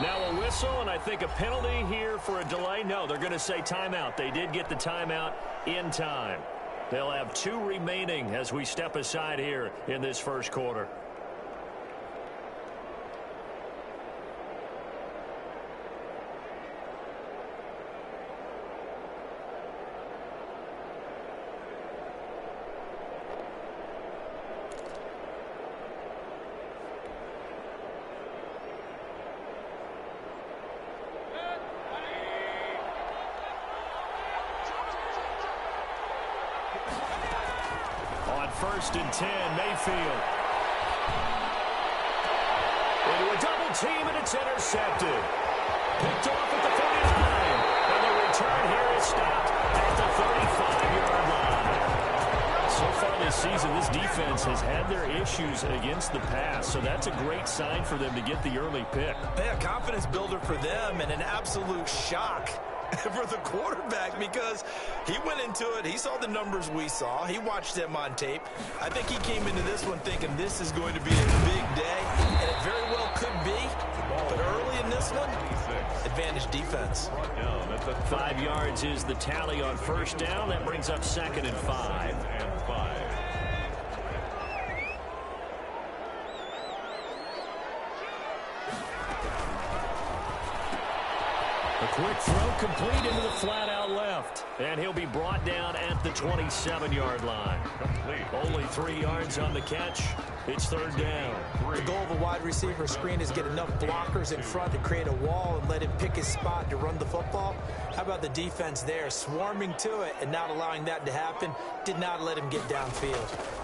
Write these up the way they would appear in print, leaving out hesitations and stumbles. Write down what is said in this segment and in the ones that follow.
Now a whistle, and I think a penalty here for a delay. No, they're going to say timeout. They did get the timeout in time. They'll have 2 remaining as we step aside here in this first quarter. First and 10, Mayfield. Into a double team, and it's intercepted. Picked off at the 49. And the return here is stopped at the 35-yard line. So far this season, this defense has had their issues against the pass, so that's a great sign for them to get the early pick. Yeah, confidence builder for them and an absolute shock for the quarterback because he went into it. He saw the numbers we saw. He watched them on tape. I think he came into this one thinking this is going to be a big day, and it very well could be. But early in this one, advantage defense. 5 yards is the tally on first down. That brings up 2nd and 5. A quick throw complete into the flat out left. And he'll be brought down at the 27-yard line. Only 3 yards on the catch. It's 3rd down. The goal of a wide receiver screen is get enough blockers in front to create a wall and let him pick his spot to run the football. How about the defense there, swarming to it and not allowing that to happen? Did not let him get downfield.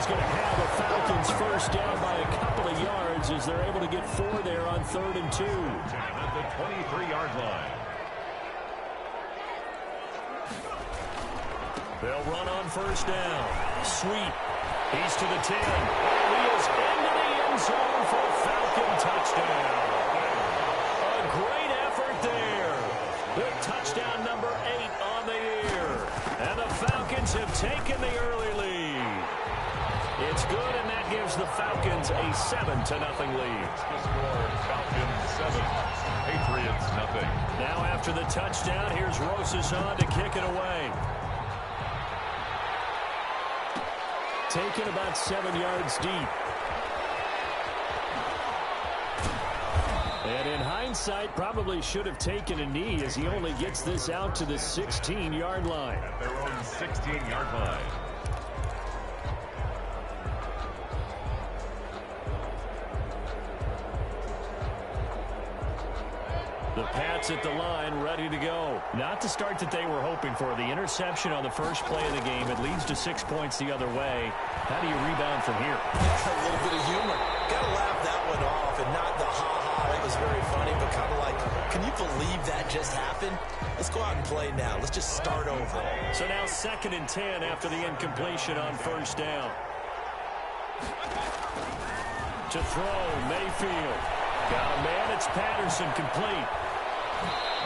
Going to have a Falcons first down by a couple of yards as they're able to get 4 there on 3rd and 2. At the 23-yard line. They'll run on first down. Sweet. He's to the 10. And he is into the end zone for a Falcon touchdown. A great effort there. The touchdown number 8 on the year. And the Falcons have taken the early lead. It's good, and that gives the Falcons a 7-0 lead. The score, Falcons 7, Patriots 0. Now after the touchdown, here's Rosas on to kick it away. Taken about 7 yards deep. And in hindsight, probably should have taken a knee as he only gets this out to the 16-yard line. At their own 16-yard line. The Pats at the line, ready to go. Not the start that they were hoping for. The interception on the first play of the game. It leads to 6 points the other way. How do you rebound from here? A little bit of humor. Got to laugh that one off, and not the ha-ha. That was very funny, but kind of like, can you believe that just happened? Let's go out and play now. Let's just start over. So now 2nd and 10 after the incompletion on first down. To throw, Mayfield. Got a man, it's Patterson, complete.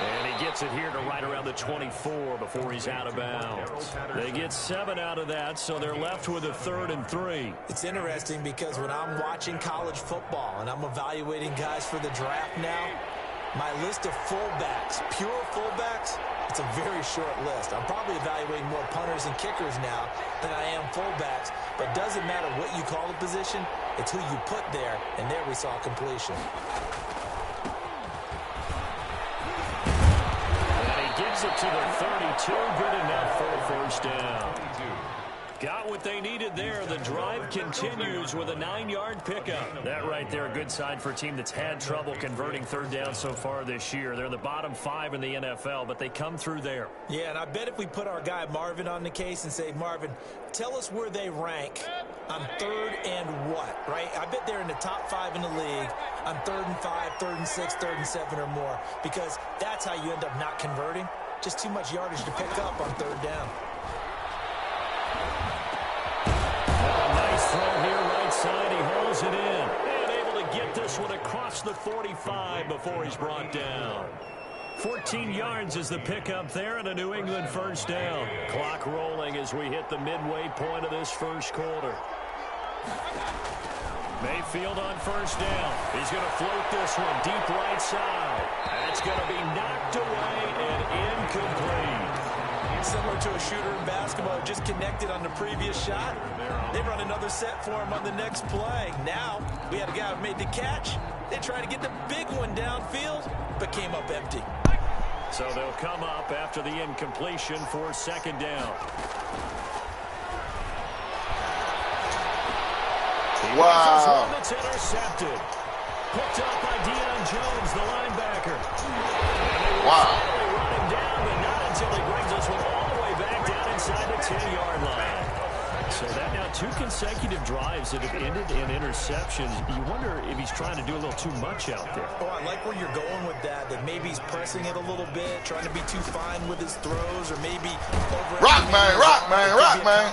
And he gets it here to right around the 24 before he's out of bounds. They get 7 out of that, so they're left with a 3rd and 3. It's interesting because when I'm watching college football and I'm evaluating guys for the draft now, my list of fullbacks, pure fullbacks, it's a very short list. I'm probably evaluating more punters and kickers now than I am fullbacks, but it doesn't matter what you call a position, it's who you put there, and there we saw completion. Gives it to the 32. Good enough for a first down. Got what they needed there. The drive continues with a 9-yard pickup. That right there, a good sign for a team that's had trouble converting 3rd down so far this year. They're the bottom 5 in the NFL, but they come through there. Yeah, and I bet if we put our guy Marvin on the case and say, Marvin, tell us where they rank on 3rd and what, right? I bet they're in the top 5 in the league on 3rd and 5, 3rd and 6, 3rd and 7 or more, because that's how you end up not converting. Just too much yardage to pick up on 3rd down. Nice throw here, right side. He hauls it in. And able to get this one across the 45 before he's brought down. 14 yards is the pickup there and a New England first down. Clock rolling as we hit the midway point of this first quarter. Mayfield on first down. He's going to float this one deep right side. That's going to be knocked away and incomplete. Similar to a shooter in basketball, just connected on the previous shot. They run another set for him on the next play. Now, we had a guy who made the catch. They tried to get the big one downfield, but came up empty. So they'll come up after the incompletion for second down. Wow. It's intercepted. Picked up by Deion Jones, the linebacker. Wow. Run him down, but not until he brings us one all the way back down inside the 10-yard line. So that now 2 consecutive drives that have ended in interceptions. You wonder if he's trying to do a little too much out there. Oh, I like where you're going with that maybe he's pressing it a little bit, trying to be too fine with his throws, or maybe rock man.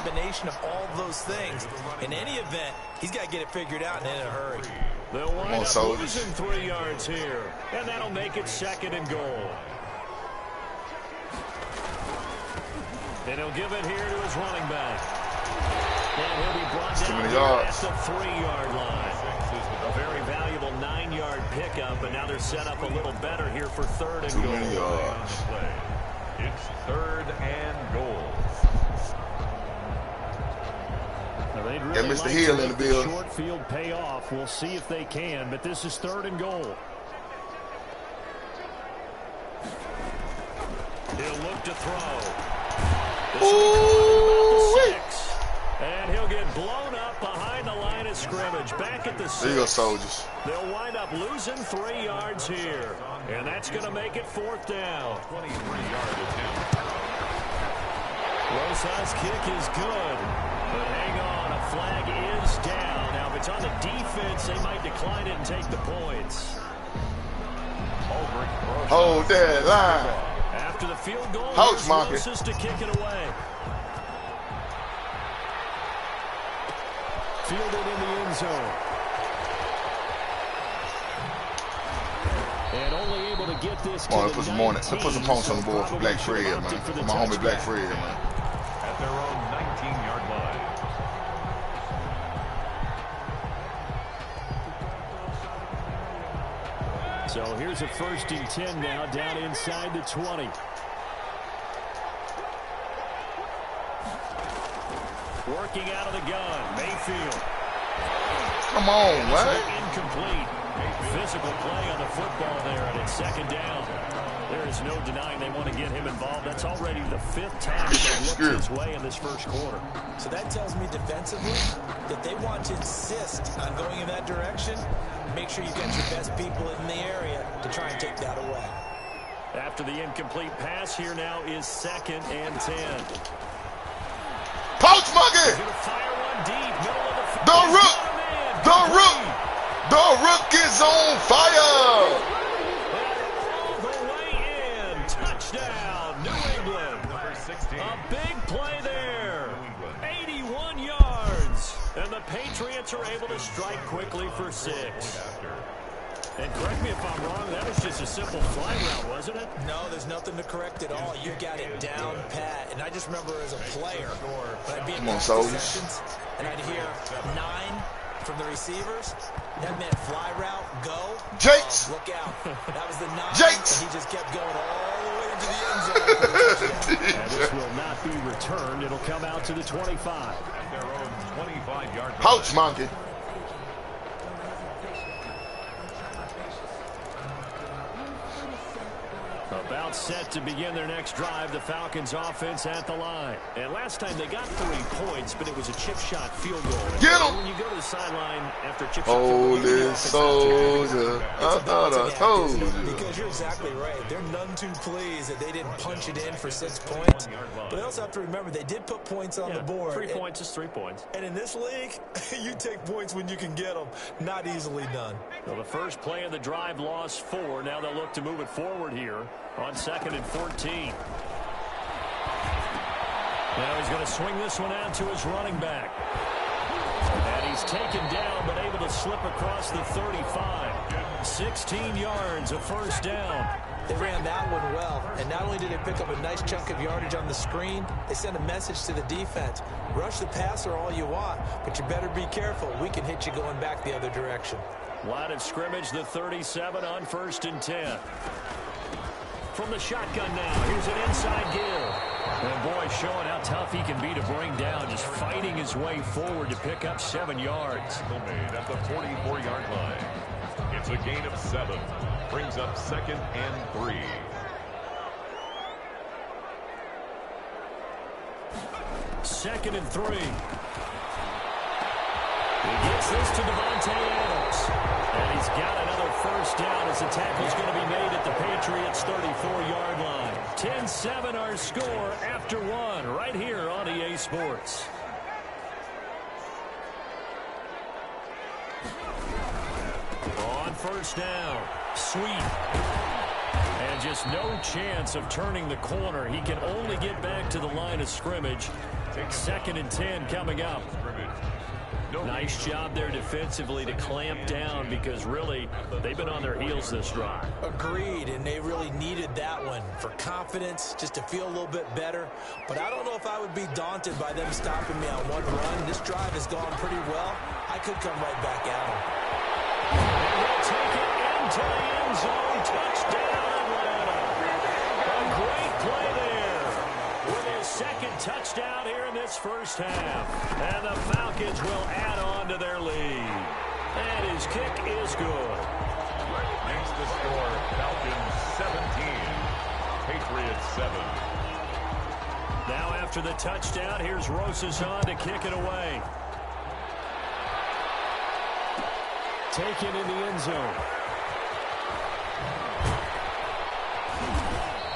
Combination of all those things. In any event, he's got to get it figured out and in a hurry. They'll wind up losing 3 yards here, and that'll make it second and goal. And he'll give it here to his running back. And he'll be brought down at the 3-yard line. A very valuable 9-yard pickup, but now they're set up a little better here for third and goal. It's third and goal. They'd really Mr. Hill in the building. Short field payoff. We'll see if they can, but this is third and goal. He'll look to throw. Ooh, and he'll get blown up behind the line of scrimmage. Back at the 6. There you go, soldiers. They'll wind up losing 3 yards here, and that's going to make it 4th down. 23-yard attempt. Rosa's kick is good, but hang on, a flag is down. Now, if it's on the defense, they might decline it and take the points. Hold that line. After the field goal, closest to kick it away. Fielded in the end zone. And only able to get this to let's put some points on the board for Black Fred, man. For my homie Black Fred, man. At their own 19-yard line. So here's a 1st and 10 now, down inside the 20. Working out of the gun, Mayfield. Come on, man. Incomplete. Physical play on the football there, and it's second down. There is no denying they want to get him involved. That's already the 5th time they've looked his way in this first quarter. So that tells me defensively that they want to insist on going in that direction. Make sure you've got your best people in the area to try and take that away. After the incomplete pass, here now is 2nd and 10. Poach Monkey! He's going to fire one deep, middle of the field. The Rook is on fire! All the way in. Touchdown, New England. Number 16. A big play there. 81 yards. And the Patriots are able to strike quickly for 6. And correct me if I'm wrong, that was just a simple fly route, wasn't it? No, there's nothing to correct at all. You got it down pat. And I just remember as a player, when I'd be in practice sessions, and I'd hear 9 from the receivers, that meant fly route, go. Jakes! Look out. That was the 9. Jakes! And he just kept going all the way into the end zone. And this will not be returned. It'll come out to the 25. At their own 25-yard line. Poach Monkey. About set to begin their next drive, the Falcons offense at the line. And last time they got 3 points, but it was a chip shot field goal. Get him! When you go to the sideline after a chip shot Holy field goal, soldier, I thought I told you. Because you're exactly right. They're none too pleased that they didn't punch it in for 6 points. But they also have to remember they did put points on the board. 3 points is 3 points. And in this league, you take points when you can get them. Not easily done. Well, the first play of the drive lost 4. Now they'll look to move it forward here on 2nd and 14. Now he's going to swing this one out to his running back. And he he's taken down, but able to slip across the 35. 16 yards, a first down. They ran that one well, and not only did they pick up a nice chunk of yardage on the screen, they sent a message to the defense. Rush the passer all you want, but you better be careful. We can hit you going back the other direction. Line of scrimmage, the 37 on 1st and 10. From the shotgun now, here's an inside give. And boy, showing how tough he can be to bring down, just fighting his way forward to pick up 7 yards. Made at the 44-yard line. It's a gain of 7. Brings up 2nd and 3. Second and 3. He gets this to Devontae Adams. And he's got another first down as the tackle's going to be made at the Patriots' 34-yard line. 10-7 our score after 1 right here on EA Sports. On first down, Sweet. And just no chance of turning the corner. He can only get back to the line of scrimmage. 2nd and 10 coming up. Nice job there defensively to clamp down because really they've been on their heels this drive. Agreed, and they really needed that one for confidence, just to feel a little bit better. But I don't know if I would be daunted by them stopping me on one run. This drive has gone pretty well. I could come right back at them. And they'll take it into the end zone. Touchdown, Atlanta. A great play there with his 2nd touchdown here in this first half. And the Falcons will add on to their lead. And his kick is good. Makes the score Falcons 17, Patriots 7. Now after the touchdown, here's Rosazon to kick it away. Taken in the end zone.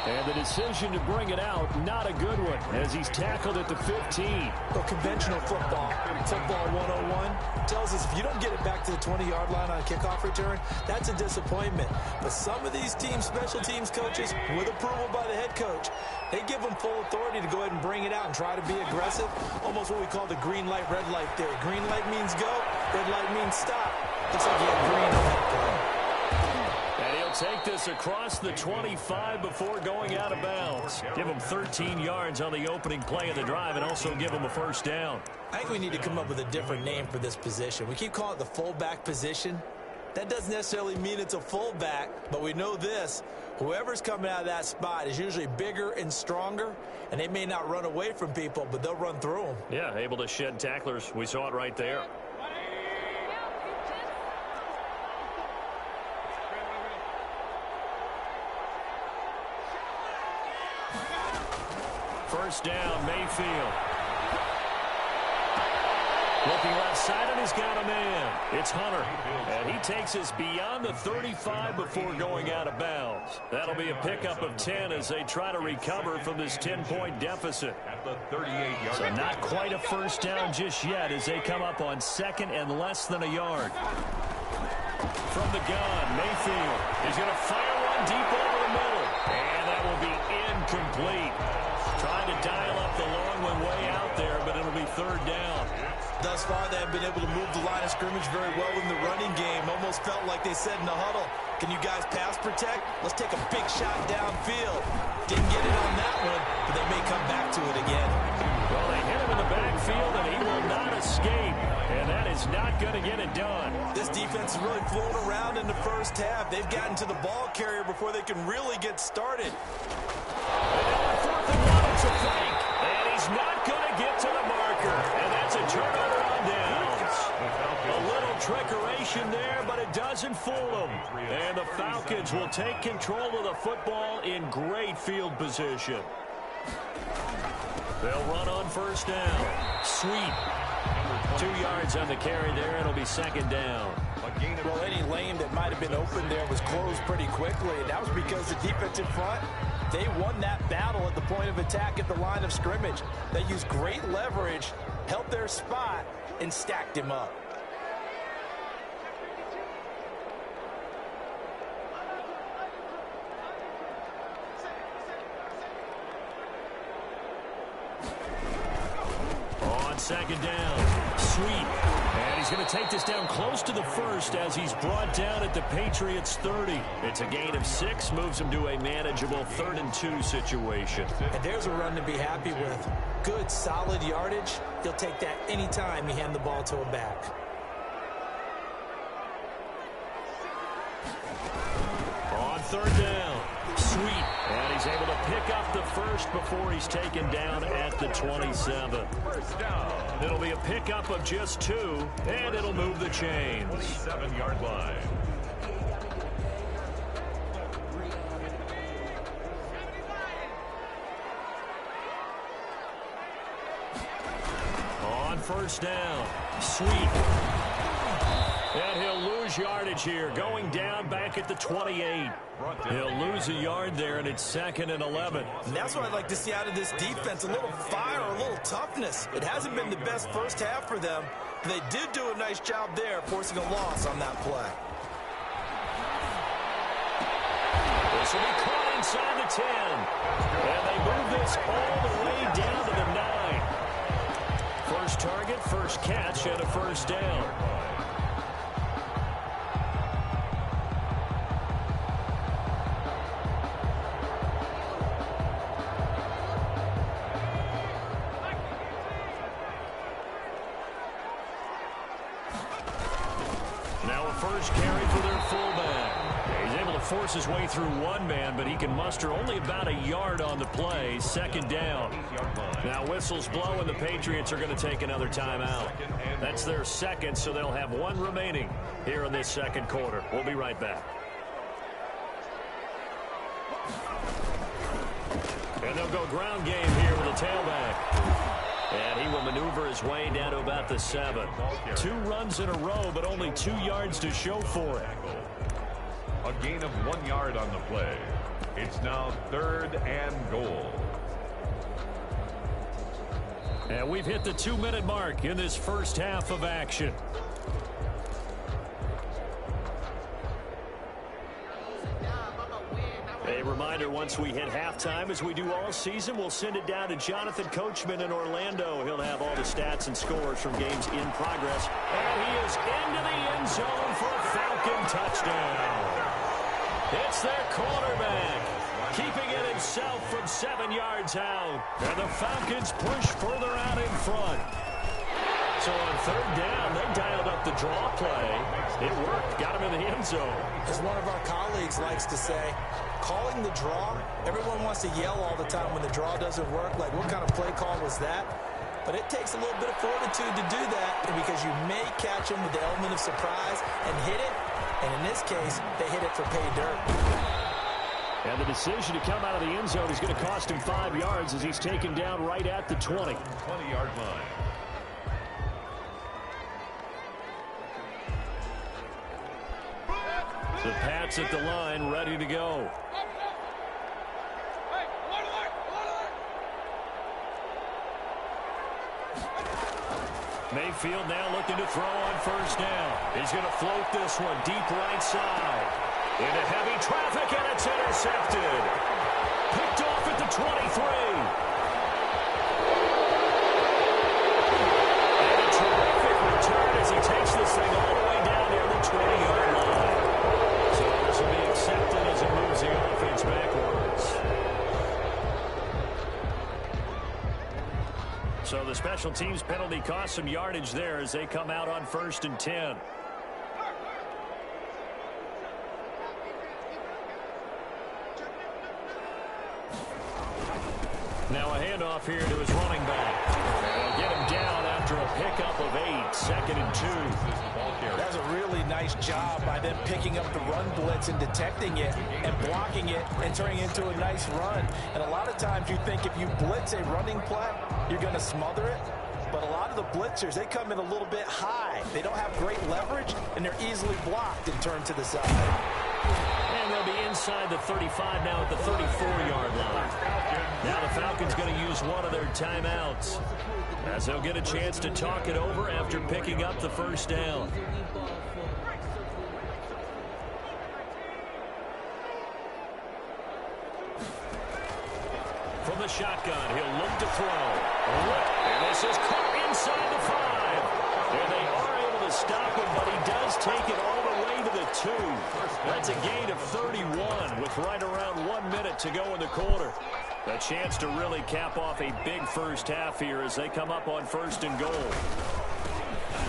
And the decision to bring it out, not a good one, as he's tackled at the 15. Well, conventional football 101, tells us if you don't get it back to the 20-yard line on a kickoff return, that's a disappointment. But some of these teams, special teams coaches, with approval by the head coach, they give them full authority to go ahead and bring it out and try to be aggressive, almost what we call the green light, red light theory. Green light means go, red light means stop. Looks like he had green on that play. And he'll take this across the 25 before going out of bounds. Give him 13 yards on the opening play of the drive and also give him a first down. I think we need to come up with a different name for this position. We keep calling it the fullback position. That doesn't necessarily mean it's a fullback, but we know this. Whoever's coming out of that spot is usually bigger and stronger, and they may not run away from people, but they'll run through them. Yeah, able to shed tacklers. We saw it right there. First down, Mayfield. Looking left side, and he's got a man. It's Hunter. And he takes us beyond the 35 before going out of bounds. That'll be a pickup of 10 as they try to recover from this 10-point deficit. At the 38-yard So not quite a first down just yet as they come up on 2nd and less than a yard. From the gun, Mayfield is going to fire one deep over the middle. And that will be incomplete. Trying to dial up the long one way out there, but it'll be 3rd down. Thus far, they have been able to move the line of scrimmage very well in the running game. Almost felt like they said in the huddle, can you guys pass protect? Let's take a big shot downfield. Didn't get it on that one, but they may come back to it again. Well, they hit him in the backfield, and he will not escape. And that is not going to get it done. This defense is really flown around in the first half. They've gotten to the ball carrier before they can really get started. And now on 4th and 1, it's a fake. And he's not going to get to the marker. And that's a turnover on downs. A little trickeration there, but it doesn't fool them. And the Falcons will take control of the football in great field position. They'll run on first down. Sweet. 2 yards on the carry there. It'll be 2nd down. Well, any lane that might have been open there was closed pretty quickly, and that was because the defensive front, they won that battle at the point of attack at the line of scrimmage. They used great leverage, held their spot, and stacked him up. On 2nd down, Sweet. And he's going to take this down close to the first as he's brought down at the Patriots' 30. It's a gain of 6, moves him to a manageable 3rd and 2 situation. And there's a run to be happy with. Good, solid yardage. He'll take that anytime you hand the ball to a back. On 3rd down, Sweet. And he's able to pick up the first before he's taken down at the 27. First down. It'll be a pickup of just 2, and it'll move the chains. 27-yard line. On 1st down, Sweet. And he'll lose yardage here, going down back at the 28. He'll lose a yard there, and it's 2nd and 11. And that's what I'd like to see out of this defense, a little fire, a little toughness. It hasn't been the best first half for them. They did do a nice job there, forcing a loss on that play. This will be caught inside the 10. And they move this all the way down to the 9. First target, first catch, and a 1st down. First carry for their fullback. He's able to force his way through one man, but he can muster only about a yard on the play. 2nd down. Now whistles blow, and the Patriots are going to take another timeout. That's their 2nd, so they'll have 1 remaining here in this 2nd quarter. We'll be right back. And they'll go ground game here with a tailback. And he will maneuver his way down to about the 7. 2 runs in a row, but only 2 yards to show for it. A gain of 1 yard on the play. It's now 3rd and goal. And we've hit the 2-minute mark in this first half of action. A reminder, once we hit halftime, as we do all season, we'll send it down to Jonathan Coachman in Orlando. He'll have all the stats and scores from games in progress. And he is into the end zone for a Falcon touchdown. It's their quarterback, keeping it himself from 7 yards out. And the Falcons push further out in front. So on 3rd down, they dialed up the draw play. It worked. Got him in the end zone. As one of our colleagues likes to say, calling the draw, everyone wants to yell all the time when the draw doesn't work. Like, what kind of play call was that? But it takes a little bit of fortitude to do that, and because you may catch them with the element of surprise and hit it. And in this case, they hit it for pay dirt. And the decision to come out of the end zone is going to cost him 5 yards as he's taken down right at the 20. 20-yard line. The Pats at the line, ready to go. Mayfield now looking to throw on 1st down. He's going to float this one deep right side. Into heavy traffic, and it's intercepted. Picked off at the 23. And a terrific return as he takes this thing all the way down near the 20-yard line. So this will be accepted as it moves the offense backwards. So the special teams penalty cost some yardage there as they come out on 1st and 10. Now a handoff here to his running back. They'll get him down after a pickup of 8, 2nd and 2. That's a really nice job by them picking up the run blitz and detecting it and blocking it and turning it into a nice run. And a lot of times you think if you blitz a running play, you're going to smother it. But a lot of the blitzers, they come in a little bit high. They don't have great leverage, and they're easily blocked and turned to the side. And they'll be inside the 35 now at the 34-yard line. Now the Falcons going to use one of their timeouts as they'll get a chance to talk it over after picking up the 1st down. From the shotgun, he'll look to throw. And this is caught inside the 5. And they are able to That's a gain of 31 with right around 1 minute to go in the quarter. A chance to really cap off a big first half here as they come up on 1st and goal.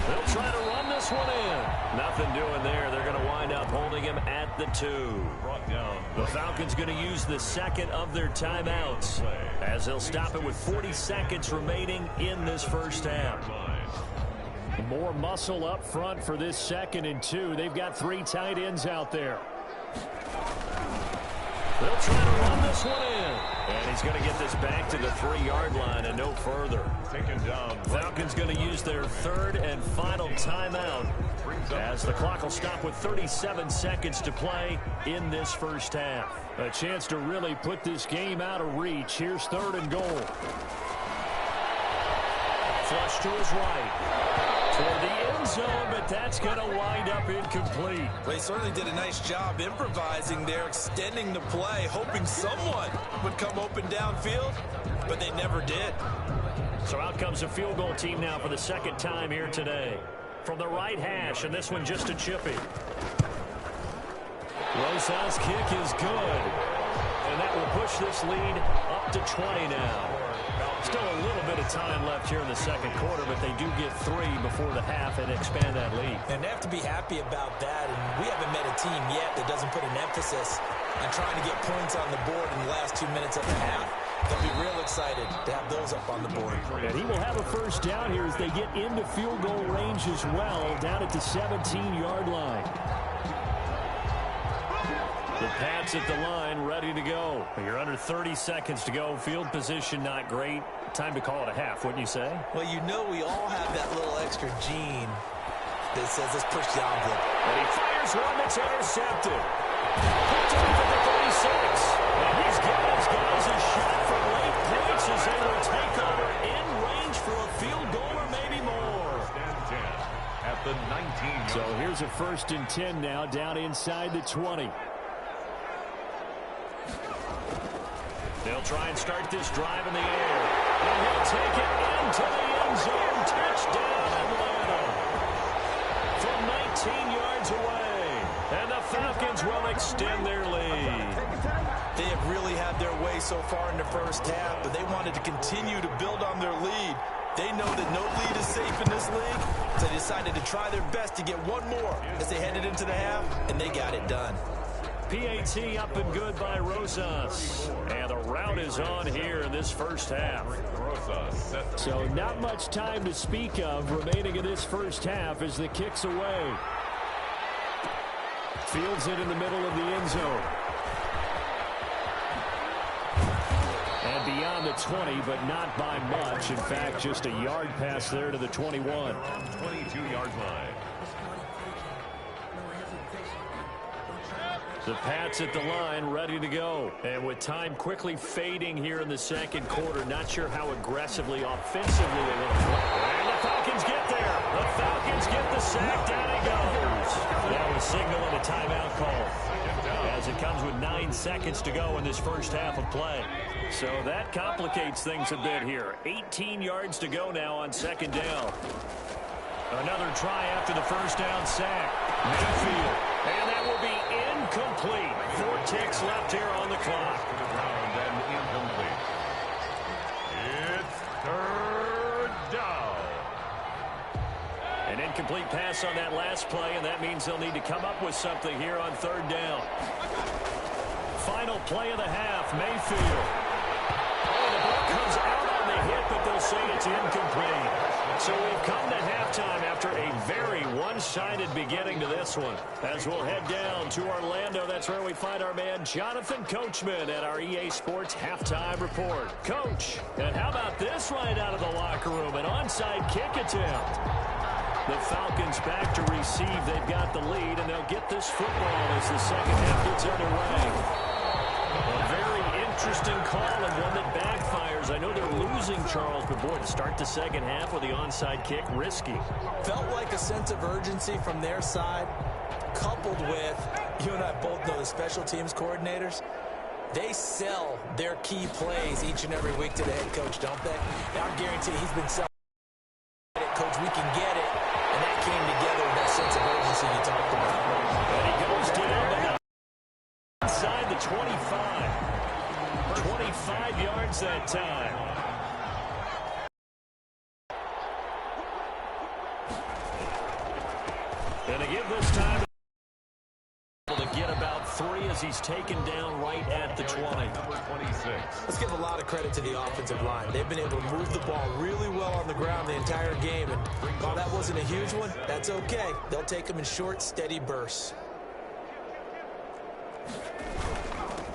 They'll try to run this one in. Nothing doing there. They're going to wind up holding him at the 2. The Falcons going to use the second of their timeouts as they'll stop it with 40 seconds remaining in this first half. More muscle up front for this 2nd and 2. They've got 3 tight ends out there. They'll try to run this one in. And he's going to get this back to the 3-yard line and no further. Taken down. Falcons going to use their 3rd and final timeout as the clock will stop with 37 seconds to play in this first half. A chance to really put this game out of reach. Here's 3rd and goal. Flush to his right. Toward the end zone, but that's going to wind up incomplete. They certainly did a nice job improvising there, extending the play, hoping someone would come open downfield, but they never did. So out comes a field goal team now for the 2nd time here today. From the right hash, and this one just a chippy. Rosas' kick is good. And that will push this lead up to 20 now. Still a little bit of time left here in the 2nd quarter, but they do get 3 before the half and expand that lead. And they have to be happy about that. And we haven't met a team yet that doesn't put an emphasis on trying to get points on the board in the last 2 minutes of the half. They'll be real excited to have those up on the board. And he will have a first down here as they get into field goal range as well, down at the 17-yard line. The Pats at the line, ready to go. You're under 30 seconds to go. Field position not great. Time to call it a half, wouldn't you say? Well, you know we all have that little extra gene that says let's push the envelope. And he fires one that's intercepted. Picked off at the 36. And he's giving his guys a shot for late points as they will take over in range for a field goal or maybe more. At the 19. So here's a 1st and 10 now, down inside the 20. They'll try and start this drive in the air. And he'll take it into the end zone. Touchdown, Atlanta. From 19 yards away. And the Falcons will extend their lead. They have really had their way so far in the first half, but they wanted to continue to build on their lead. They know that no lead is safe in this league, so they decided to try their best to get one more as they headed into the half, and they got it done. PAT up and good by Rosas. And the route is on here in this first half. So not much time to speak of remaining in this first half as the kick's away. Fields it in the middle of the end zone. And beyond the 20, but not by much. In fact, just a yard pass there to the 21. 22-yard line. The Pats at the line, ready to go. And with time quickly fading here in the 2nd quarter, not sure how aggressively, offensively they want to play. And the Falcons get there. The Falcons get the sack. Down he goes. That was signaling a timeout call as it comes with 9 seconds to go in this first half of play. So that complicates things a bit here. 18 yards to go now on 2nd down. Another try after the first down sack. Mayfield. And that will be incomplete. 4 ticks left here on the clock. To the ground and incomplete. It's 3rd down. An incomplete pass on that last play, and that means they'll need to come up with something here on 3rd down. Final play of the half, Mayfield. Oh, the ball comes out on the hit, but they'll say it's incomplete. So we've come to halftime after a very one-sided beginning to this one. As we'll head down to Orlando, that's where we find our man Jonathan Coachman at our EA Sports Halftime Report. Coach, and how about this right out of the locker room? An onside kick attempt. The Falcons back to receive. They've got the lead, and they'll get this football as the 2nd half gets underway. A very interesting call and one that backfires. I know they're losing, Charles, but boy, to start the 2nd half with the onside kick, risky. Felt like a sense of urgency from their side, coupled with, you and I both know the special teams coordinators, they sell their key plays each and every week to the head coach, don't they? Now I guarantee he's been selling it, coach, we can get it, and that came together with that sense of urgency you talked about. And he goes down, but yards that time. And to give this time to get about 3 as he's taken down right at the 20. Number 26. Let's give a lot of credit to the offensive line. They've been able to move the ball really well on the ground the entire game. And while that wasn't a huge one, that's okay. They'll take them in short, steady bursts.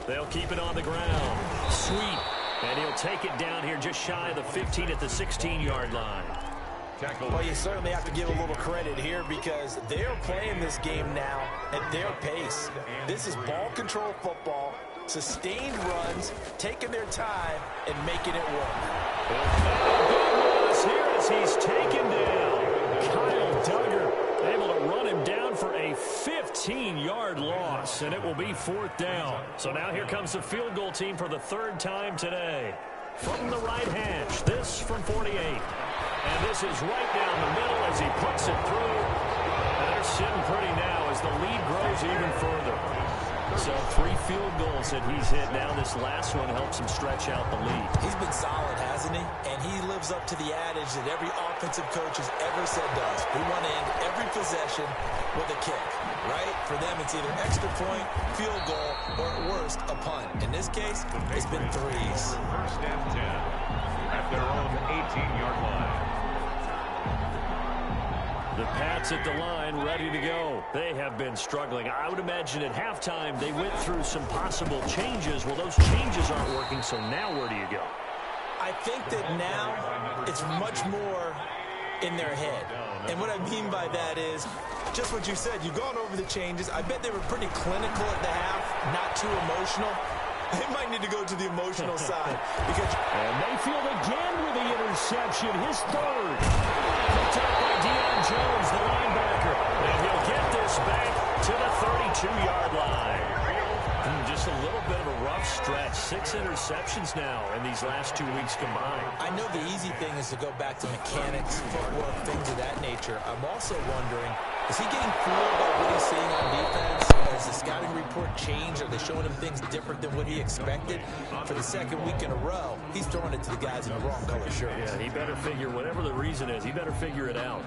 They'll keep it on the ground. Sweet. And he'll take it down here just shy of the 15 at the 16-yard line. Well, you certainly have to give a little credit here because they're playing this game now at their pace. This is ball control football, sustained runs, taking their time, and making it work. Here as he's taken down. Kyle Duggar able to run him down for a 15-yard loss, and it will be 4th down. So now here comes the field goal team for the 3rd time today. From the right hash, this from 48. And this is right down the middle as he puts it through. And they're sitting pretty now as the lead grows even further. So 3 field goals that he's hit. Now this last one helps him stretch out the lead. He's been solid, hasn't he? And he lives up to the adage that every offensive coach has ever said does. We want to end every possession with a kick, right? For them, it's either extra point, field goal, or at worst, a punt. In this case, it's been 3s. 1st and 10 at their own 18-yard line. The Pats at the line, ready to go. They have been struggling. I would imagine at halftime they went through some possible changes. Well, those changes aren't working, so now where do you go? I think that now it's much more in their head. And what I mean by that is just what you said. You've gone over the changes. I bet they were pretty clinical at the half, not too emotional. They might need to go to the emotional side. And Mayfield again with the interception, his 3rd. Picked up by Deion Jones, the linebacker. And he'll get this back to the 32-yard line. Just a little bit of a rough stretch. 6 interceptions now in these last 2 weeks combined. I know the easy thing is to go back to mechanics, footwork, things of that nature. I'm also wondering, is he getting fooled by what he's seeing on defense? Has the scouting report changed? Are they showing him things different than what he expected? For the 2nd week in a row, he's throwing it to the guys in the wrong color shirts. Yeah, he better figure, whatever the reason is, he better figure it out.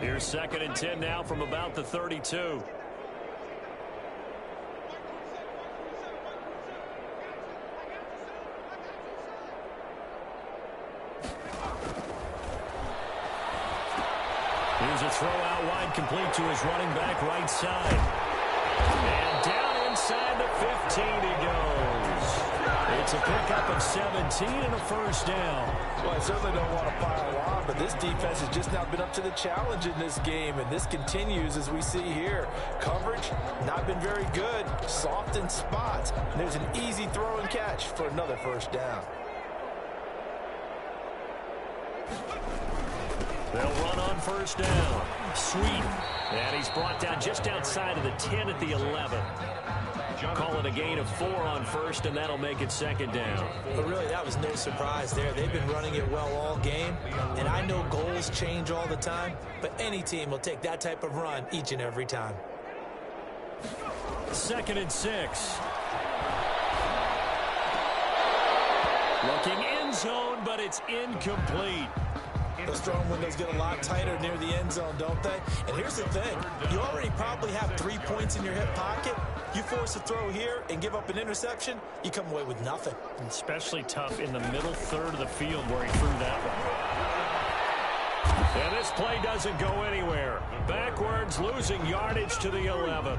Here's 2nd and 10 now from about the 32. Here's a throw out wide, complete to his running back right side. And down inside the 15 he goes. It's a pickup of 17 and a 1st down. Well, I certainly don't want to pile on, but this defense has just now been up to the challenge in this game, and this continues as we see here. Coverage, not been very good. Soft in spots. And there's an easy throw and catch for another 1st down. They'll run on 1st down. Sweet. And he's brought down just outside of the 10 at the 11. Call it a gain of 4 on 1st, and that'll make it 2nd down. But really, that was no surprise there. They've been running it well all game, and I know goals change all the time, but any team will take that type of run each and every time. 2nd and 6. Looking end zone, but it's incomplete. Those throwing windows get a lot tighter near the end zone, don't they? And here's the thing. You already probably have 3 points in your hip pocket. You force a throw here and give up an interception, you come away with nothing. Especially tough in the middle 3rd of the field where he threw that one. And this play doesn't go anywhere. Backwards, losing yardage to the 11.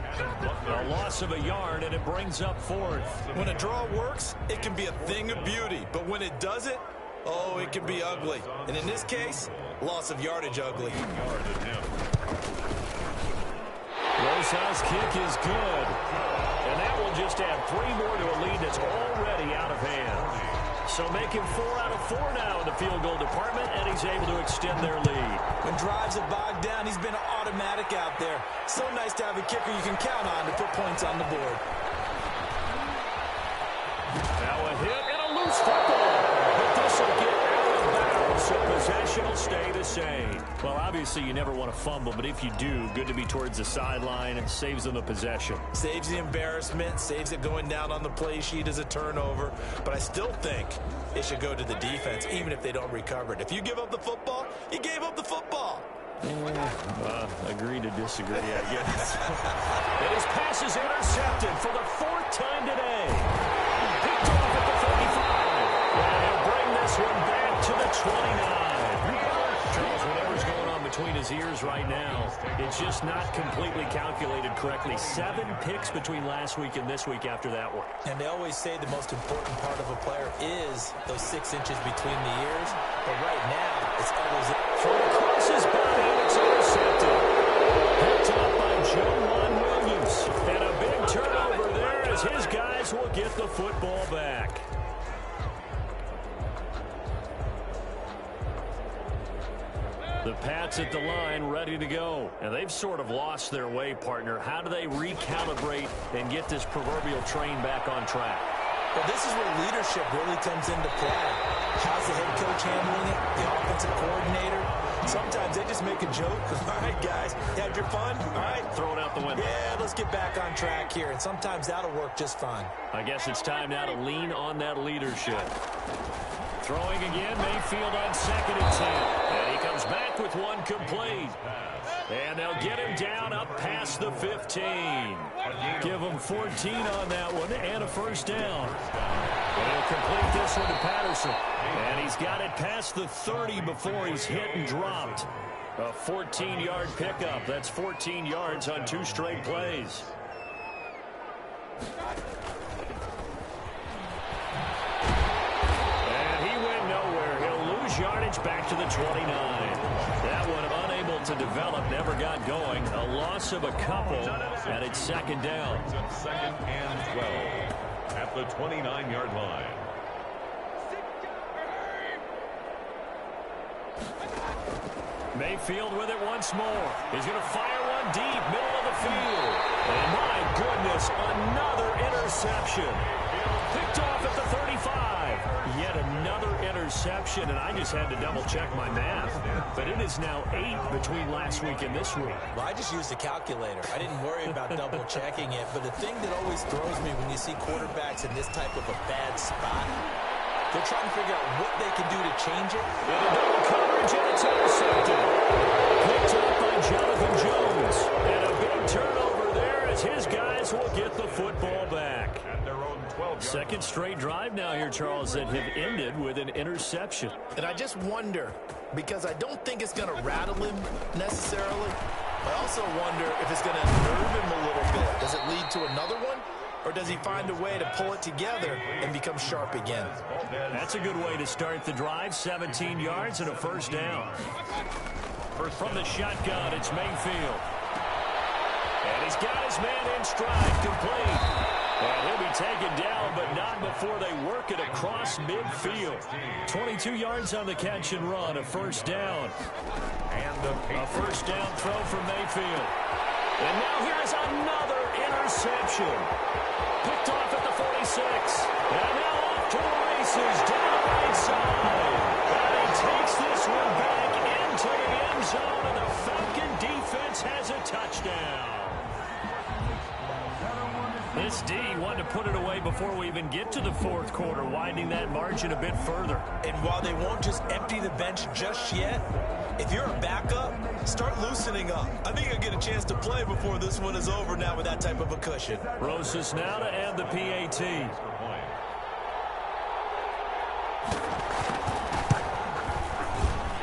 A loss of a yard, and it brings up 4th. When a draw works, it can be a thing of beauty. But when it doesn't, oh, it can be ugly. And in this case, loss of yardage ugly. Rosas' kick is good. And that will just add 3 more to a lead that's already out of hand. So making 4 out of 4 now in the field goal department, and he's able to extend their lead. When drives are bogged down, he's been automatic out there. So nice to have a kicker you can count on to put points on the board. Now a hit and a loose football. But this will possession will stay the same. Well, obviously you never want to fumble, but if you do, good to be towards the sideline and saves them the possession. Saves the embarrassment, saves it going down on the play sheet as a turnover. But I still think it should go to the defense, even if they don't recover it. If you give up the football, you gave up the football. Agree to disagree, I guess. And his pass is intercepted for the 4th time today. Picked off at the 35. And he'll bring this one back to the 29. Charles, whatever's going on between his ears right now, it's just not completely calculated correctly. 7 picks between last week and this week after that one. And they always say the most important part of a player is those 6 inches between the ears. But right now, it's all those... Throw across his body, and it's intercepted. Picked up by Juwan Williams. And a big turnover there as his guys will get the football back. The Pats at the line ready to go. And they've sort of lost their way, partner. How do they recalibrate and get this proverbial train back on track? Well, this is where leadership really comes into play. How's the head coach handling it? The offensive coordinator? Sometimes they just make a joke. All right, guys, you had your fun? All right. Throw it out the window. Yeah, let's get back on track here. And sometimes that'll work just fine. I guess it's time now to lean on that leadership. Throwing again, Mayfield on 2nd and 10. And he comes back with one complete. And they'll get him down up past the 15. Give him 14 on that one and a first down. And he'll complete this one to Patterson. And he's got it past the 30 before he's hit and dropped. A 14-yard pickup. That's 14 yards on 2 straight plays. Yardage back to the 29. That one unable to develop, never got going. A loss of a couple, and it's 2nd down. 2nd and 12 at the 29-yard line. Mayfield with it once more. He's going to fire one deep, middle of the field. And my goodness, another interception. Picked off at the 35. Yet another interception, and I just had to double-check my math. But it is now 8 between last week and this week. Well, I just used a calculator. I didn't worry about double-checking it. But the thing that always throws me when you see quarterbacks in this type of a bad spot, they're trying to figure out what they can do to change it. With a double coverage, and it's intercepted. Picked up by Jonathan Jones. And a big turnover there as his guys will get the football back. At their own 12-yard 2nd straight drive now here, Charles, that have ended with an interception. And I just wonder, because I don't think it's going to rattle him necessarily. I also wonder if it's going to nerve him a little bit. Does it lead to another one? Or does he find a way to pull it together and become sharp again? That's a good way to start the drive. 17 yards and a first down. From the shotgun, it's Mayfield. And he's got his man in stride, complete. And he'll be taken down, but not before they work it across midfield. 22 yards on the catch and run, a first down. And a first down throw from Mayfield. And now here's another interception. Picked off at the 46. And now off to the races down the right side. And he takes this one back into the end zone, and the Falcon defense has a touchdown. This D wanted to put it away before we even get to the 4th quarter, widening that margin a bit further. And while they won't just empty the bench just yet, if you're a backup, start loosening up. I think you'll get a chance to play before this one is over now with that type of a cushion. Rosas now to add the PAT.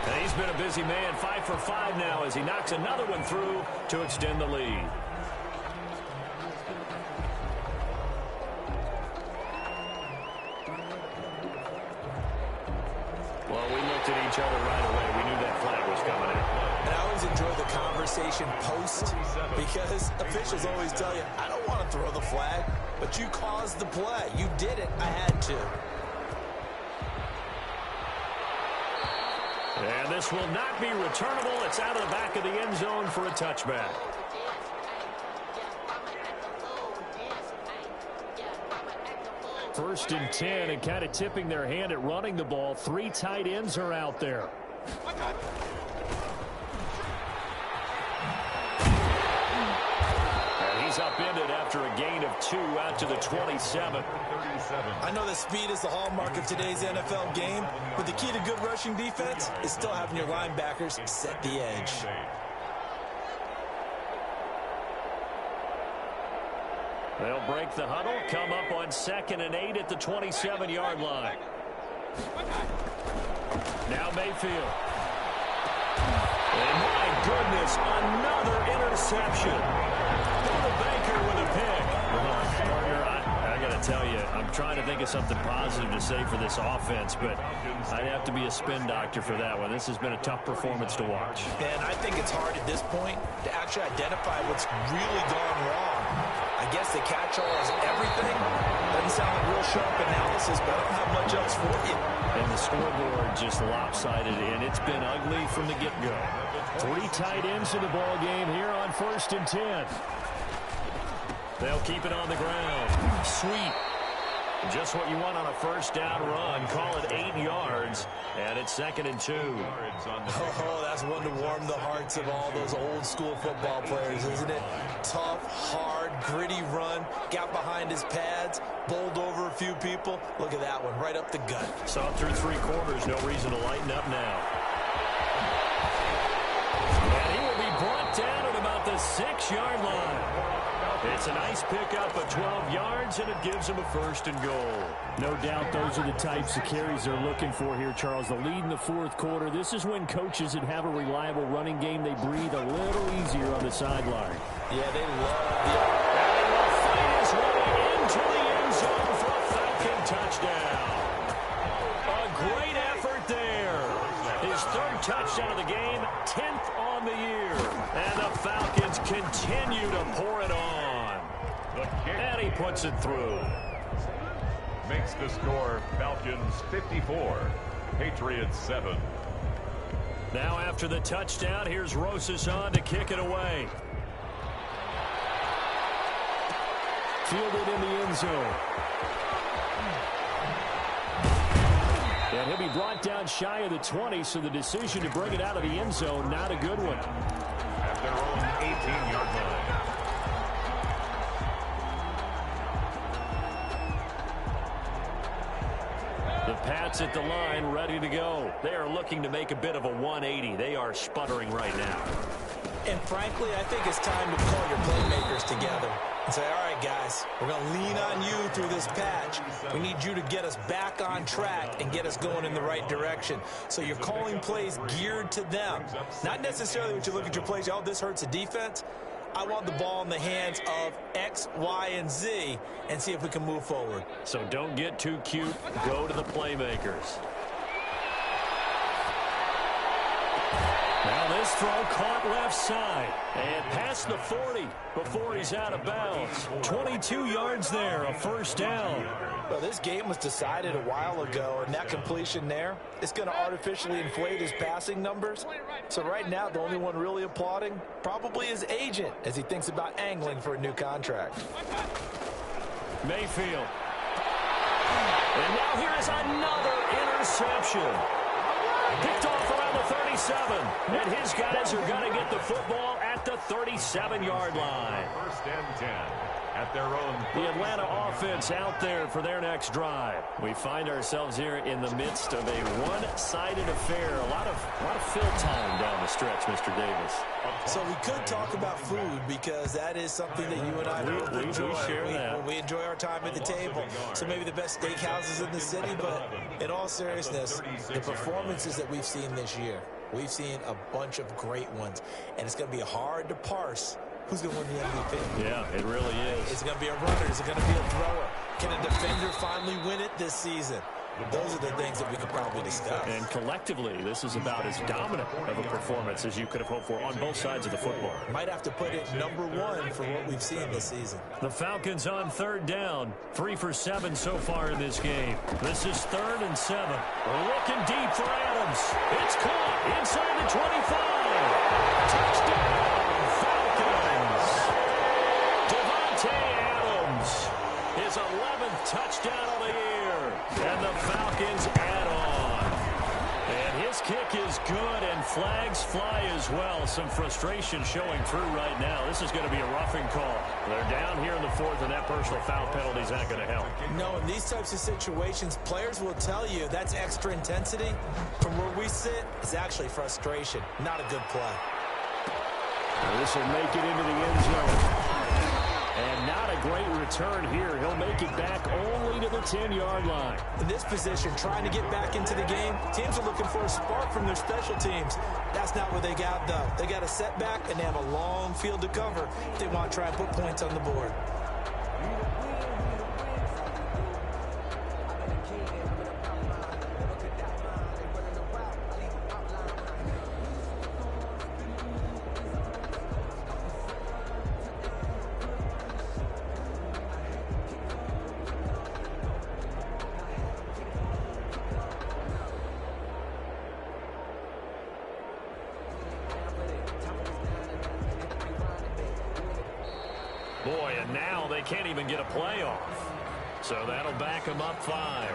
And he's been a busy man, 5 for 5 now as he knocks another one through to extend the lead. Well, we looked at each other right away. We knew that flag was coming in. And I always enjoy the conversation post because officials always tell you, I don't want to throw the flag, but you caused the play. You did it. I had to. And this will not be returnable. It's out of the back of the end zone for a touchback. First and 10, and kind of tipping their hand at running the ball. 3 tight ends are out there. And he's upended after a gain of 2 out to the 27. I know that speed is the hallmark of today's NFL game, but the key to good rushing defense is still having your linebackers set the edge. They'll break the huddle, come up on 2nd and 8 at the 27-yard line. Now Mayfield. And my goodness, another interception. Buda Baker with a pick. Partner, I got to tell you, I'm trying to think of something positive to say for this offense, but I'd have to be a spin doctor for that one. This has been a tough performance to watch. And I think it's hard at this point to actually identify what's really gone wrong. I guess the catch-all is everything. Doesn't sound like real sharp analysis, but I don't have much else for you. And the scoreboard just lopsided, and it's been ugly from the get-go. 3 tight ends in the ball game here on 1st and 10. They'll keep it on the ground. Sweet. Just what you want on a 1st down run. Call it 8 yards, and it's 2nd and 2. Oh, that's one to warm the hearts of all those old-school football players, isn't it? Tough, hard, gritty run. Got behind his pads, bowled over a few people. Look at that one, right up the gut. Saw through 3 quarters. No reason to lighten up now. And he will be brought down at about the 6-yard line. It's a nice pickup of 12 yards, and it gives him a 1st and goal. No doubt those are the types of carries they're looking for here, Charles. The lead in the 4th quarter. This is when coaches that have a reliable running game, they breathe a little easier on the sideline. Yeah, they love the... And he will fight his way into the end zone for a Falcon touchdown. A great effort there. His 3rd touchdown of the game, 10th on the year. And the Falcons continue to pour it on. And he puts it through. Makes the score Falcons 54, Patriots 7. Now after the touchdown, here's Rosas on to kick it away. Fielded in the end zone. And he'll be brought down shy of the 20, so the decision to bring it out of the end zone, not a good one. At their own 18-yard line. The Pats at the line, ready to go. They are looking to make a bit of a 180. They are sputtering right now. And frankly, I think it's time to call your playmakers together and say, all right, guys, we're going to lean on you through this patch. We need you to get us back on track and get us going in the right direction. So you're calling plays geared to them. Not necessarily when you look at your plays, oh, this hurts the defense. I want the ball in the hands of X, Y, and Z and see if we can move forward. So don't get too cute. Go to the playmakers. Now this throw caught left side and past the 40 before he's out of bounds. 22 yards there, a 1st down. Well, this game was decided a while ago, and that completion there is going to artificially inflate his passing numbers. So right now, the only one really applauding probably his agent as he thinks about angling for a new contract. Mayfield. And now here is another interception. Picked off around the 37. And his guys are going to get the football at the 37-yard line. 1st and 10. At their own. The Atlanta offense out there for their next drive. We find ourselves here in the midst of a one-sided affair. A lot of fill time down the stretch, Mr. Davis. So we could talk about food because that is something that you and I really enjoy. We share that. We enjoy our time at the table. So maybe the best steakhouses in the city, but in all seriousness, the performances that we've seen this year, we've seen a bunch of great ones, and it's going to be hard to parse who's going to win the MVP. Yeah, it really is. Is it going to be a runner? Is it going to be a thrower? Can a defender finally win it this season? Those are the things that we could probably discuss. And collectively, this is about as dominant of a performance as you could have hoped for on both sides of the football. Might have to put it #1 for what we've seen this season. The Falcons on 3rd down. 3 for 7 so far in this game. This is 3rd and 7. Looking deep for Adams. It's caught inside the 25. Touchdown, Falcons. Devontae Adams. His 11th touchdown of the year. And the Falcons add on. And his kick is good. well. Some frustration showing through right now. This is going to be a roughing call. They're down here in the fourth, and that personal foul penalty is not going to help. No, in these types of situations, players will tell you that's extra intensity. From where we sit, it's actually frustration. Not a good play. Well, this will make it into the end zone. And not a great return here. He'll make it back only to the 10-yard line. In this position, trying to get back into the game, teams are looking for a spark from their special teams. That's not what they got, though. They got a setback, and they have a long field to cover if they want to try and put points on the board. Boy, and now they can't even get a play off. So that'll back them up 5.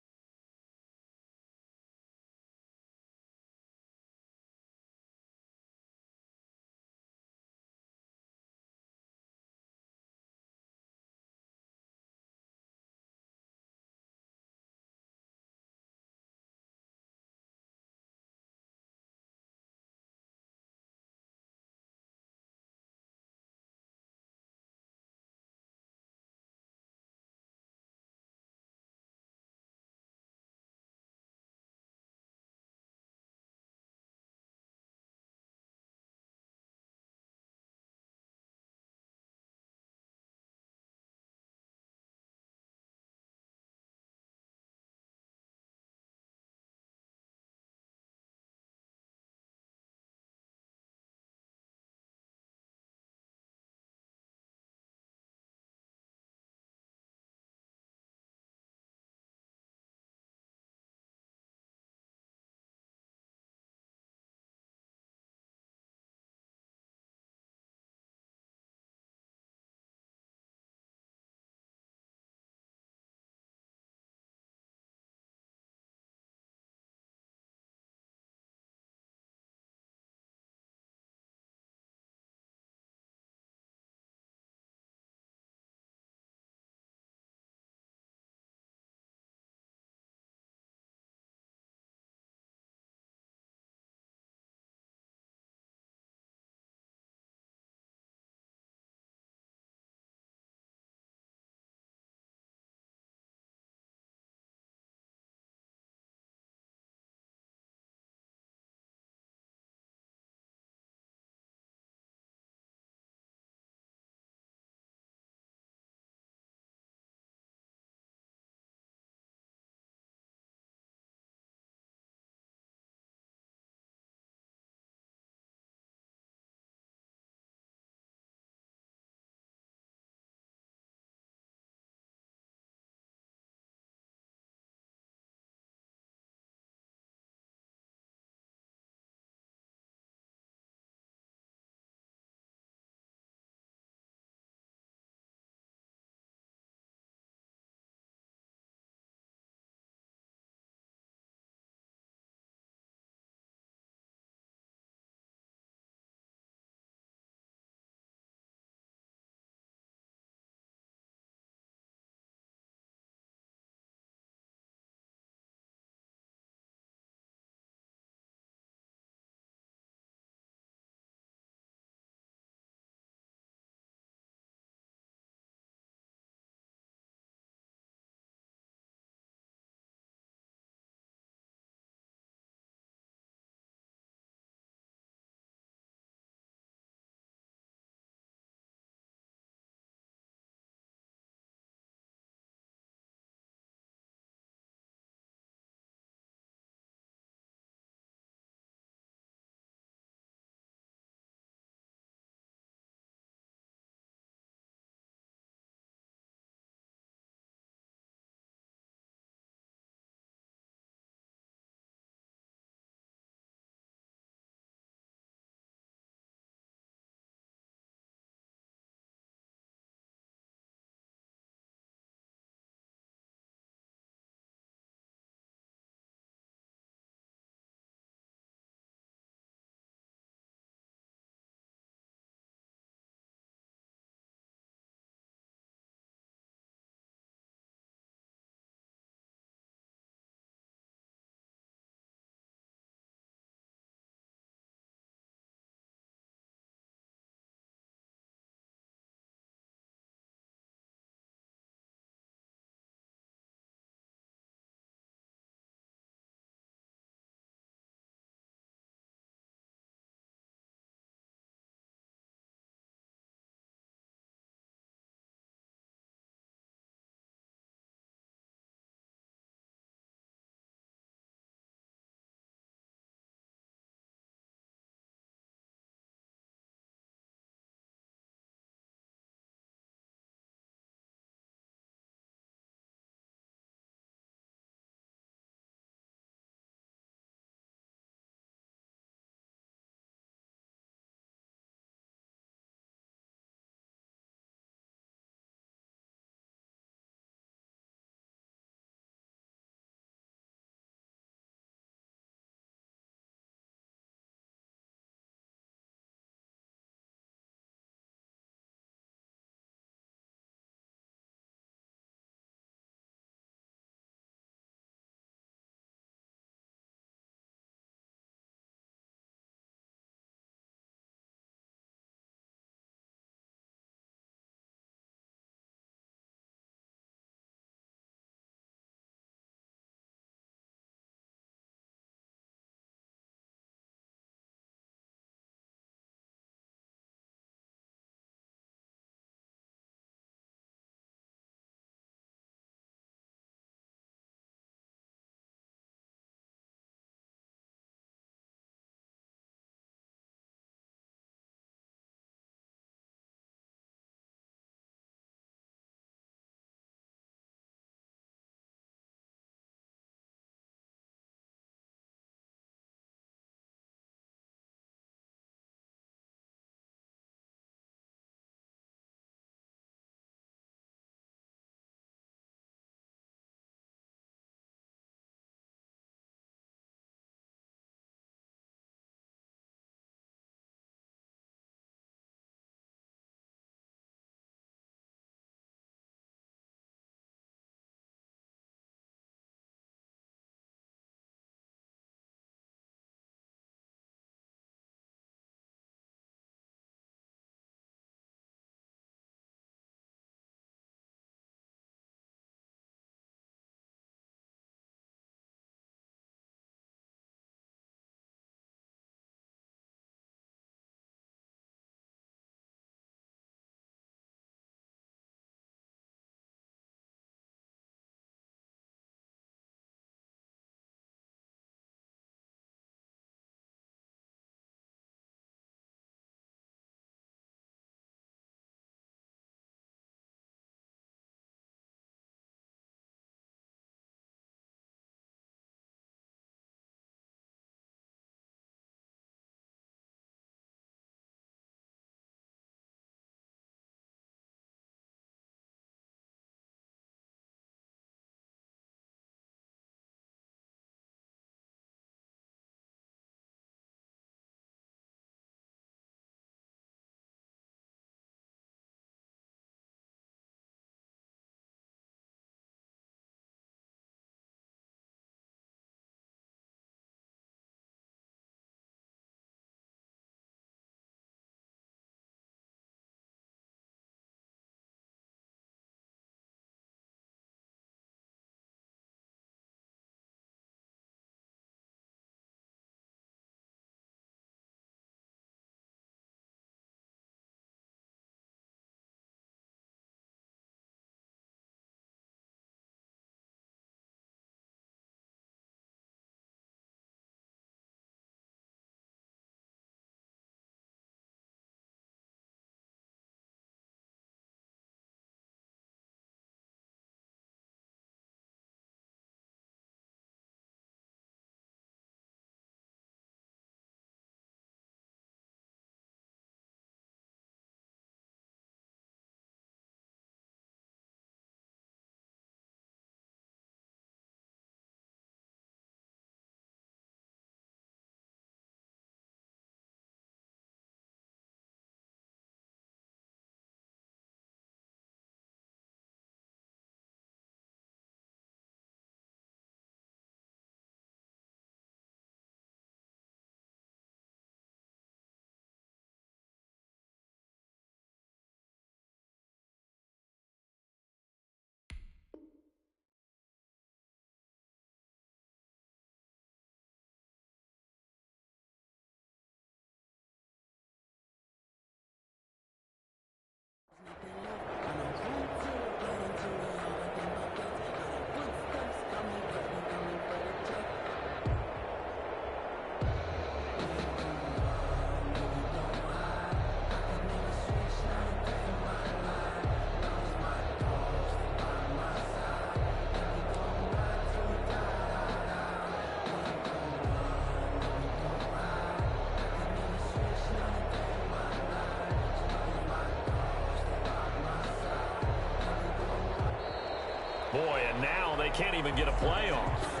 Boy, and now they can't even get a play off.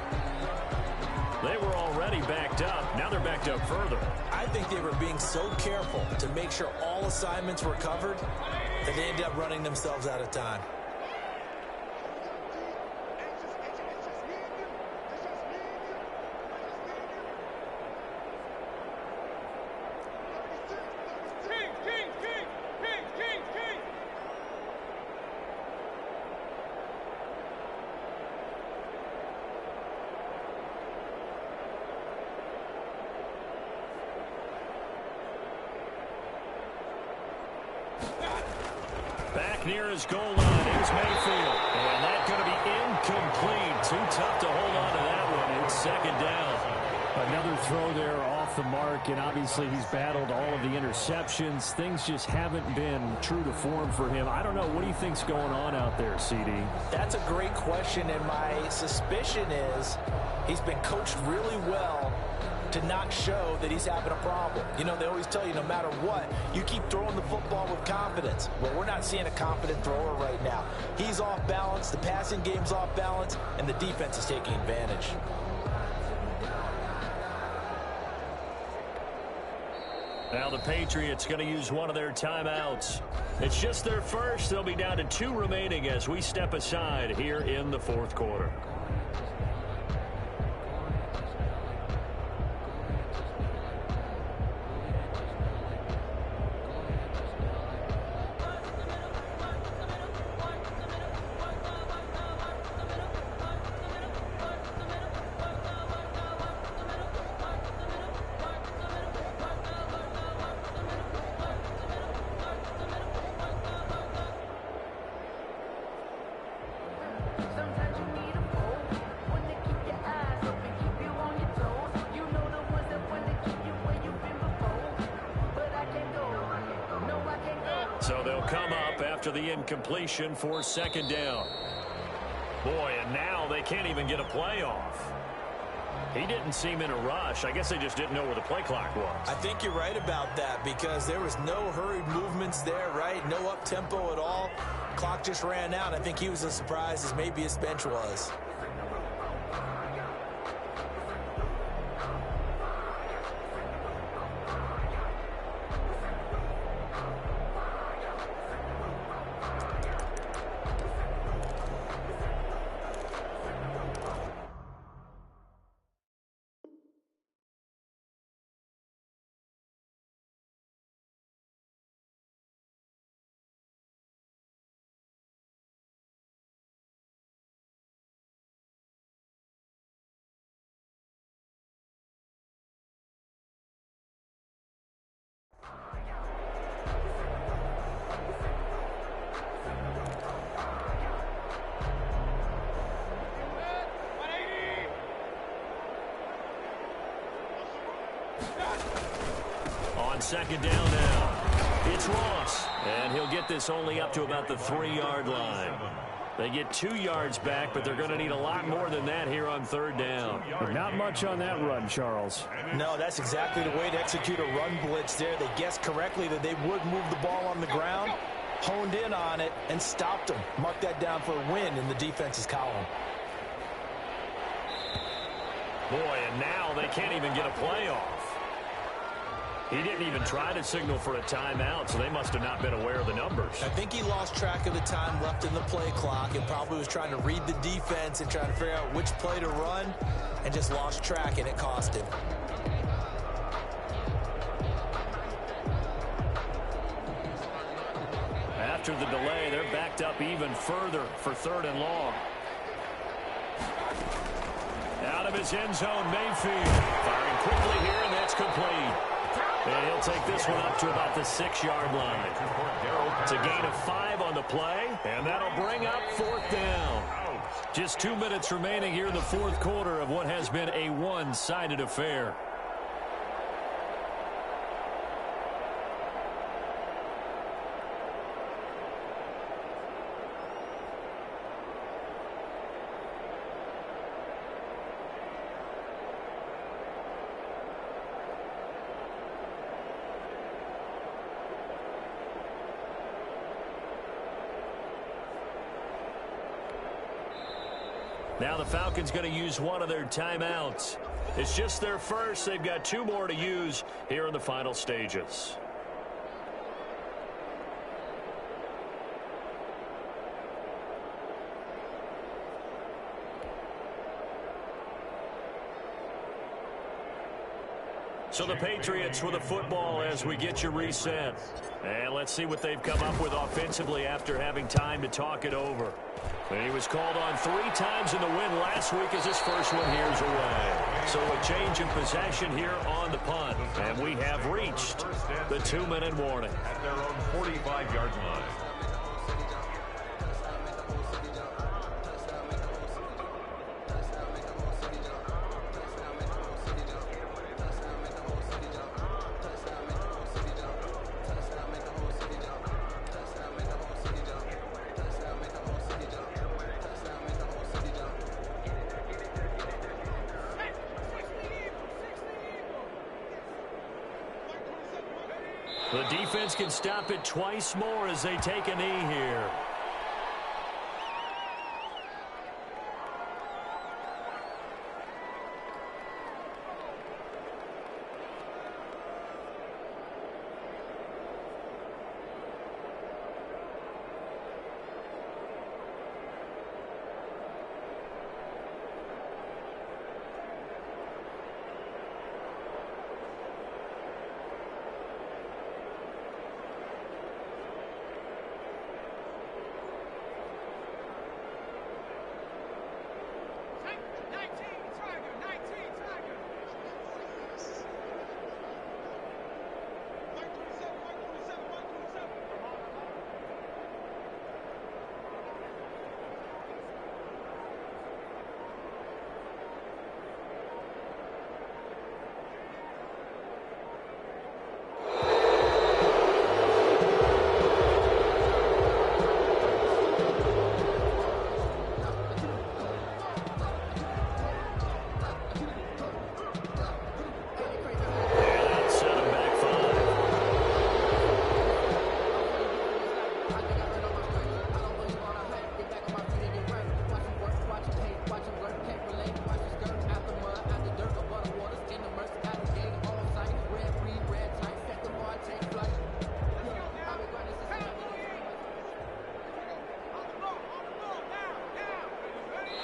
They were already backed up. Now they're backed up further. I think they were being so careful to make sure all assignments were covered that they ended up running themselves out of time. Back near his goal line, here's Mayfield. And that's going to be incomplete. Too tough to hold on to that one. It's second down. Another throw there off the mark, and obviously he's battled all of the interceptions. Things just haven't been true to form for him. I don't know. What do you think's going on out there, CD? That's a great question, and my suspicion is he's been coached really well to not show that he's having a problem. You know, they always tell you no matter what, you keep throwing the football with confidence. Well, we're not seeing a confident thrower right now. He's off balance, the passing game's off balance, and the defense is taking advantage. Now the Patriots going to use one of their timeouts. It's just their first. They'll be down to 2 remaining as we step aside here in the fourth quarter. So they'll come up after the incompletion for second down. Boy, and now they can't even get a play off. He didn't seem in a rush. I guess they just didn't know where the play clock was. I think you're right about that because there was no hurried movements there, right? No up-tempo at all. Clock just ran out. I think he was as surprised as maybe his bench was. On second down now, it's Ross, and he'll get this only up to about the 3-yard line. They get 2 yards back, but they're going to need a lot more than that here on third down. Not much on that run, Charles. No, that's exactly the way to execute a run blitz there. They guessed correctly that they would move the ball on the ground, honed in on it, and stopped them. Mark that down for a win in the defense's column. Boy, and now they can't even get a play off. He didn't even try to signal for a timeout, so they must have not been aware of the numbers. I think he lost track of the time left in the play clock and probably was trying to read the defense and trying to figure out which play to run and just lost track, and it cost him. After the delay, they're backed up even further for 3rd and long. Out of his end zone, Mayfield. Firing quickly here, and that's complete. And he'll take this one up to about the 6-yard line. It's a gain of 5 on the play, and that'll bring up 4th down. Just 2 minutes remaining here in the fourth quarter of what has been a one-sided affair. Now the Falcons going to use one of their timeouts. It's just their first. They've got 2 more to use here in the final stages. So the Patriots with the football as we get you reset. And let's see what they've come up with offensively after having time to talk it over. And he was called on 3 times in the win last week as his first one here's away. So a change in possession here on the punt. And we have reached the 2-minute warning. At their own 45-yard line. The defense can stop it twice more as they take a knee here.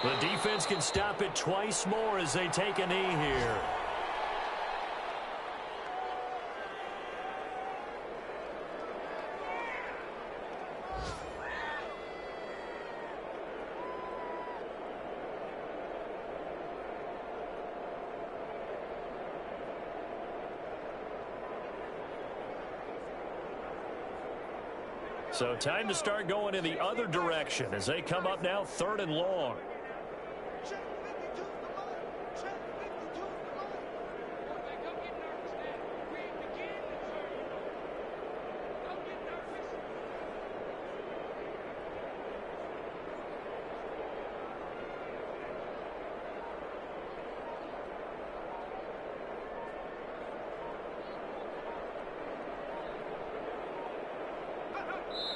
The defense can stop it twice more as they take a knee here. So time to start going in the other direction as they come up now 3rd and long.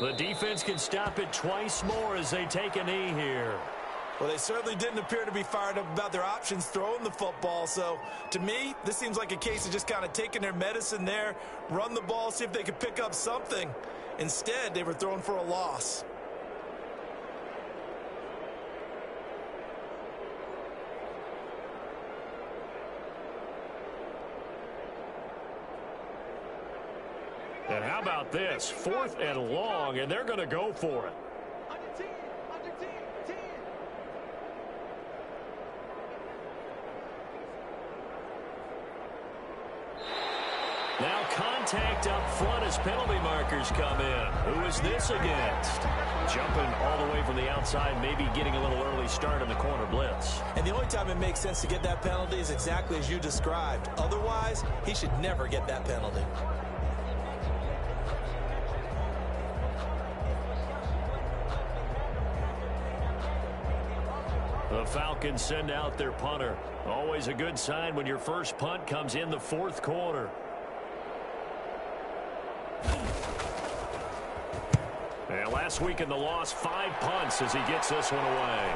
The defense can stop it twice more as they take a knee here. Well, they certainly didn't appear to be fired up about their options throwing the football. So, to me, this seems like a case of just kind of taking their medicine there, run the ball, see if they could pick up something. Instead, they were throwing for a loss. And how about this? 4th and long, and they're going to go for it. Now contact up front as penalty markers come in. Who is this against? Jumping all the way from the outside, maybe getting a little early start in the corner blitz. And the only time it makes sense to get that penalty is exactly as you described. Otherwise, he should never get that penalty. The Falcons send out their punter. Always a good sign when your first punt comes in the 4th quarter. And last week in the loss, 5 punts as he gets this one away.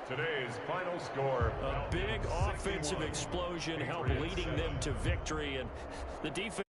Today's final score. A big offensive explosion helped leading them to victory, and the defense